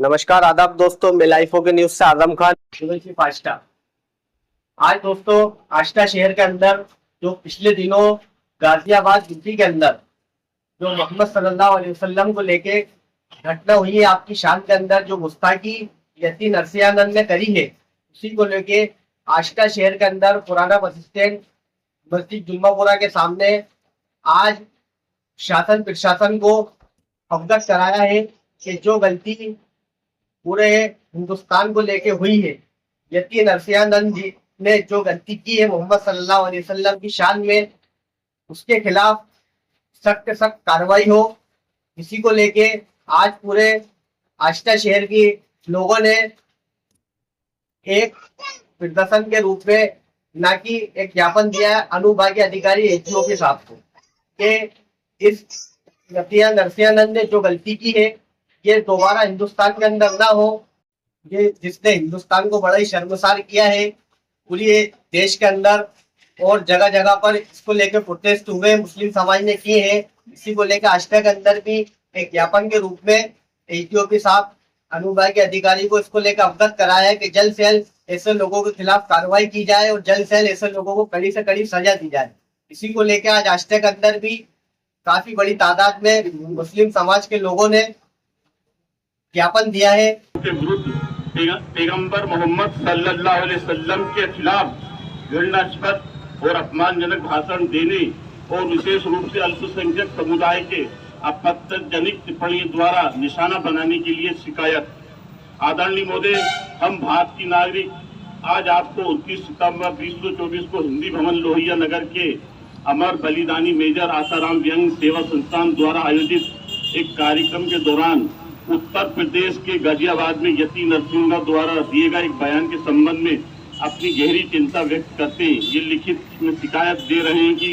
नमस्कार आदाब दोस्तों, मैं लाइफ के न्यूज से आजम खान। आष्टा आज दोस्तों आष्टा शहर के अंदर जो पिछले दिनों गाजियाबाद यूपी के अंदर जो मोहम्मद सल्लल्लाहु अलैहि वसल्लम को लेके घटना हुई है, आपकी शान के अंदर जो गुस्ताखी यती नरसिंहानंद ने करी है, उसी को लेके आष्टा शहर के अंदर पुराना बस स्टैंड मस्जिद जुम्मापुरा के सामने आज शासन प्रशासन को अवगत कराया है कि जो गलती पूरे हिंदुस्तान को लेके हुई है, यति नरसिंहानंद जी ने जो गलती की है मोहम्मद सल्लल्लाहु अलैहि वसल्लम की शान में, उसके खिलाफ सख्त सख्त कार्रवाई हो। इसी को लेके आज पूरे आष्टा शहर के लोगों ने एक प्रदर्शन के रूप में ना कि एक ज्ञापन दिया है अनुभागीय अधिकारी एचओ के साथ को कि इस नरसिंहानंद ने जो गलती की है ये दोबारा हिंदुस्तान के अंदर ना हो। ये जिसने हिंदुस्तान को बड़ा ही शर्मसार किया है, पूरे देश के अंदर और जगह जगह पर इसको लेकर प्रोटेस्ट हुए, मुस्लिम समाज ने किए हैं। इसी को लेकर आष्टा के अंदर भी एक ज्ञापन के रूप में एचओ के साथ अनुभागीय अधिकारी को इसको लेकर अवगत कराया है कि जल्द से जल्द ऐसे लोगों के खिलाफ कार्रवाई की जाए और जल्द से जल्द ऐसे लोगों को कड़ी से कड़ी सजा दी जाए। इसी को लेकर आज आष्टा के अंदर भी काफी बड़ी तादाद में मुस्लिम समाज के लोगों ने ज्ञापन दिया है के विरुद्ध पैगंबर मोहम्मद सल्लल्लाहु अलैहि वसल्लम के खिलाफ घृणास्पद और अपमानजनक भाषण देने और विशेष रूप से अल्पसंख्यक समुदाय के आपत्तिजनक टिप्पणी द्वारा निशाना बनाने के लिए शिकायत। आदरणीय महोदय, हम भारत की नागरिक आज आपको 29 सितंबर 2024 को हिंदी भवन लोहिया नगर के अमर बलिदानी मेजर आसाराम व्यंग सेवा संस्थान द्वारा आयोजित एक कार्यक्रम के दौरान उत्तर प्रदेश के गाजियाबाद में यति नरसिंहानंद द्वारा दिए गए एक बयान के संबंध में अपनी गहरी चिंता व्यक्त करते ये लिखित में शिकायत दे रहे हैं कि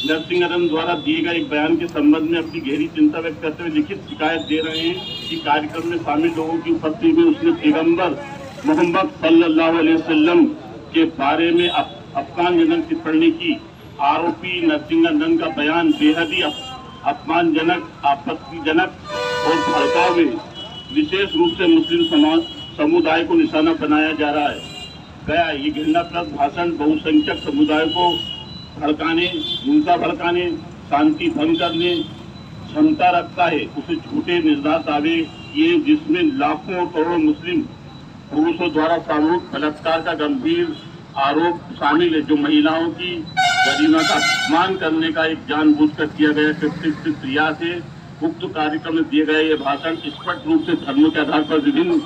नरसिंहानंद द्वारा दिए गए एक बयान के संबंध में अपनी गहरी चिंता व्यक्त करते हुए लिखित शिकायत दे रहे हैं कि कार्यक्रम में शामिल लोगों की उपस्थिति में उसने पैगंबर मोहम्मद सल्लल्लाहु अलैहि वसल्लम के बारे में अपमानजनक टिप्पणी की। आरोपी नरसिंहानंद का बयान बेहद ही अपमानजनक, आपत्तिजनक और भड़काऊ में विशेष रूप से मुस्लिम समुदाय को निशाना बनाया जा रहा है गया। ये घृणास्पद भाषण बहुसंख्यक समुदाय को भड़काने, हिंसा भड़काने, शांति भंग करने क्षमता रखता है। उसे झूठे निर्धार दावे किए जिसमें लाखों करोड़ों मुस्लिम पुरुषों द्वारा सामूहिक बलात्कार का गंभीर आरोप शामिल है, जो महिलाओं की गरिमा का अपमान करने का एक जानबूझकर किया गया कृत्रिम प्रयास है। उक्त कार्यक्रम में दिए गए ये भाषण स्पष्ट रूप से धर्मों के आधार पर विभिन्न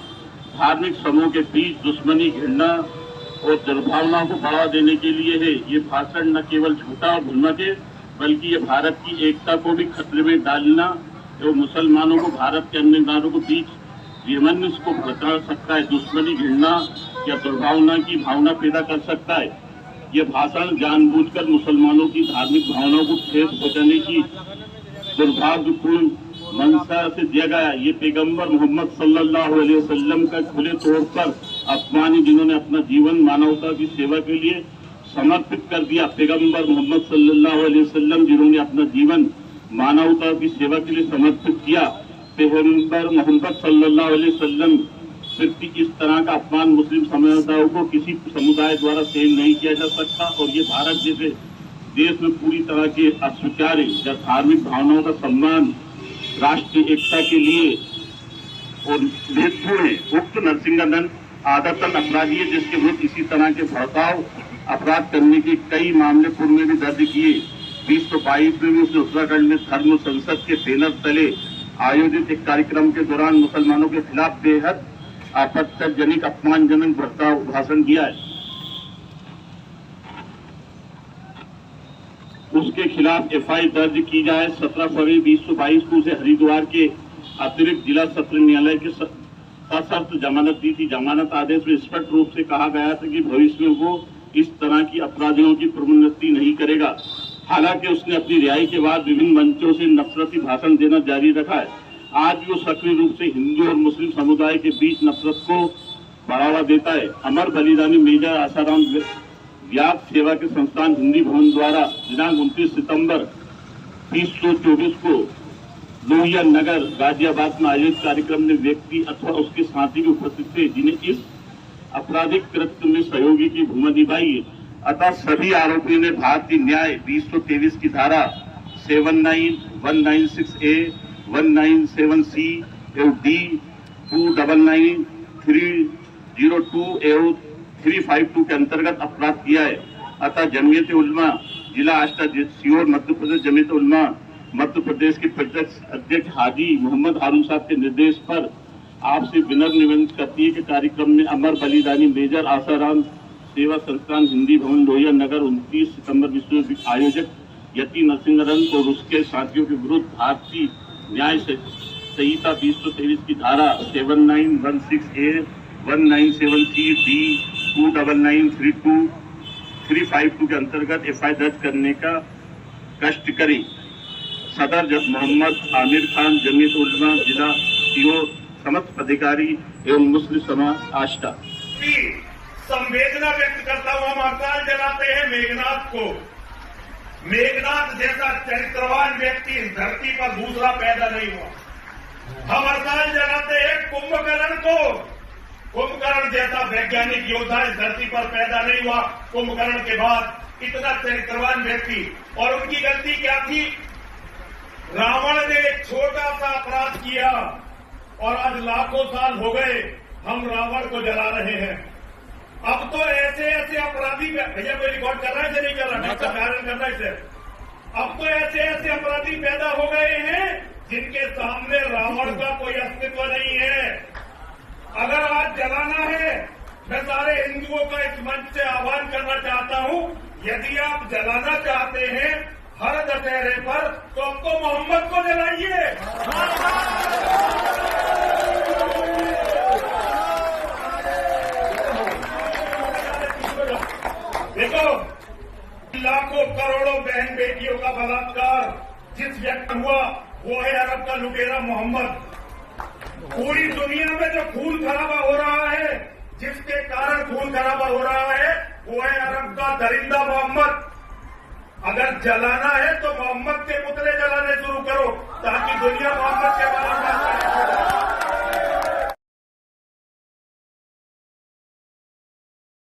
धार्मिक समूहों के बीच दुश्मनी, घृणा और दुर्भावनाओं को बढ़ावा देने के लिए है। ये भाषण न केवल झूठा और भ्रामक है, बल्कि ये भारत की एकता को भी खतरे में डालना एवं मुसलमानों को भारत के अन्य नारों के बीच विमन्स को भड़का सकता है, दुश्मनी, घृणा या दुर्भावना की भावना पैदा कर सकता है। ये भाषण जानबूझकर मुसलमानों की धार्मिक भावनाओं को ठेस पहुंचाने की दुर्भाग्यपूर्ण मंशा से दिया गया। ये पैगंबर मोहम्मद सल्लल्लाहु अलैहि वसल्लम का खुले तौर पर अपमान है, जिन्होंने अपना जीवन मानवता की सेवा के लिए समर्पित कर दिया। पैगंबर मोहम्मद सल्लल्लाहु अलैहि वसल्लम जिन्होंने अपना जीवन मानवता की सेवा के लिए समर्पित किया। पैगंबर मोहम्मद सल्लल्लाहु अलैहि वसल्लम प्रति इस तरह का अपमान मुस्लिम समुदायों को किसी समुदाय द्वारा सहन नहीं किया जा सकता और ये भारत जैसे देश में पूरी तरह के अस्वीकार या धार्मिक भावनाओं का सम्मान राष्ट्रीय एकता के लिए और महत्वपूर्ण है। उक्त नरसिंहानंद आदतन अपराधी है, जिसके विरुद्ध इसी तरह के भड़काऊ अपराध करने के कई मामले पूर्व में भी दर्ज किए। 2022 में भी उसने उत्तराखंड में धर्म संसद के बैनर तले आयोजित एक कार्यक्रम के दौरान मुसलमानों के खिलाफ बेहद आपत्तिजनक, अपमानजनक भड़काऊ भाषण दिया है। उसके खिलाफ एफआईआर दर्ज की जाए। 17 फरवरी 2022 को उसे हरिद्वार के अतिरिक्त जिला सत्र न्यायालय के सशर्त जमानत दी थी। जमानत आदेश में स्पष्ट रूप से कहा गया था कि भविष्य में वो इस तरह की अपराधियों की पुनरावृत्ति नहीं करेगा। हालांकि उसने अपनी रिहाई के बाद विभिन्न मंचों से नफरती भाषण देना जारी रखा है। आज भी वो सक्रिय रूप से हिंदू और मुस्लिम समुदाय के बीच नफरत को बढ़ावा देता है। अमर बलिदानी मेजर आसाराम व्याप सेवा के संस्थान हिंदी भवन द्वारा दिनांक 29 सितंबर 2024 को लोहिया नगर गाजियाबाद में आयोजित कार्यक्रम में व्यक्ति अथवा उसके साथी भी उपस्थित थे जिन्हें इस आपराधिक कृत्य में सहयोगी की भूमिका निभाई है। अतः सभी आरोपियों ने भारतीय न्याय 223 की धारा 79, 196A, 197C एवं D, 299, 302 एवं 352 के अंतर्गत अपराध किया है। अतः जमीयत उलमा जिला आष्टा सीहोर मध्य प्रदेश जमीयत उलमा मध्य प्रदेश के प्रदेश अध्यक्ष हाजी मोहम्मद हारून साहब के निर्देश पर आपसे विनम्र निवेदन करती है कि कार्यक्रम में अमर बलिदानी मेजर आसाराम सेवा संस्थान हिंदी भवन लोहिया नगर 29 सितंबर विश्व आयोजक यति नरसिंहरन और उसके साथियों के विरुद्ध भारतीय न्याय संहिता 223 की धारा 7916A, 197C, D, 299, 352 के अंतर्गत FIR दर्ज करने का कष्ट करें। सदर मोहम्मद आमिर खान जमीयत उलमा जिला सीहोर समस्त अधिकारी एवं मुस्लिम समाज आष्टा। संवेदना व्यक्त करता हुआ हम हड़ताल जलाते हैं मेघनाथ को। मेघनाथ जैसा चरित्रवान व्यक्ति इस धरती पर दूसरा पैदा नहीं हुआ। हम हड़ताल जलाते हैं कुंभकर्ण को। कुंभकर्ण जैसा वैज्ञानिक योद्धा इस धरती पर पैदा नहीं हुआ। कुंभकर्ण के बाद इतना चरित्रवान व्यक्ति, और उनकी गलती क्या थी? रावण ने एक छोटा सा अपराध किया और आज लाखों साल हो गए हम रावण को जला रहे हैं। अब तो ऐसे ऐसे अपराधी, भैया कोई रिकॉर्ड कर रहा है या नहीं कर रहा? कारण कर रहा है इसे। अब तो ऐसे ऐसे अपराधी पैदा हो गए हैं जिनके सामने रावण का कोई अस्तित्व नहीं है। अगर आज जलाना है, मैं सारे हिंदुओं का इस मंच से आह्वान करना चाहता हूं, यदि आप जलाना चाहते हैं हर दशहरे पर, तो अब तो मोहम्मद को जलाइए। देखो, लाखों करोड़ों बहन बेटियों का बलात्कार जिस व्यक्ति हुआ वो है अरब का लुटेरा मोहम्मद। पूरी दुनिया में जो खून खराबा हो रहा है, जिसके कारण खून खराबा हो रहा है, वो है अरब का दरिंदा मोहम्मद। अगर जलाना है तो मोहम्मद के पुतले जलाने शुरू करो ताकि दुनिया मोहम्मद के बारे में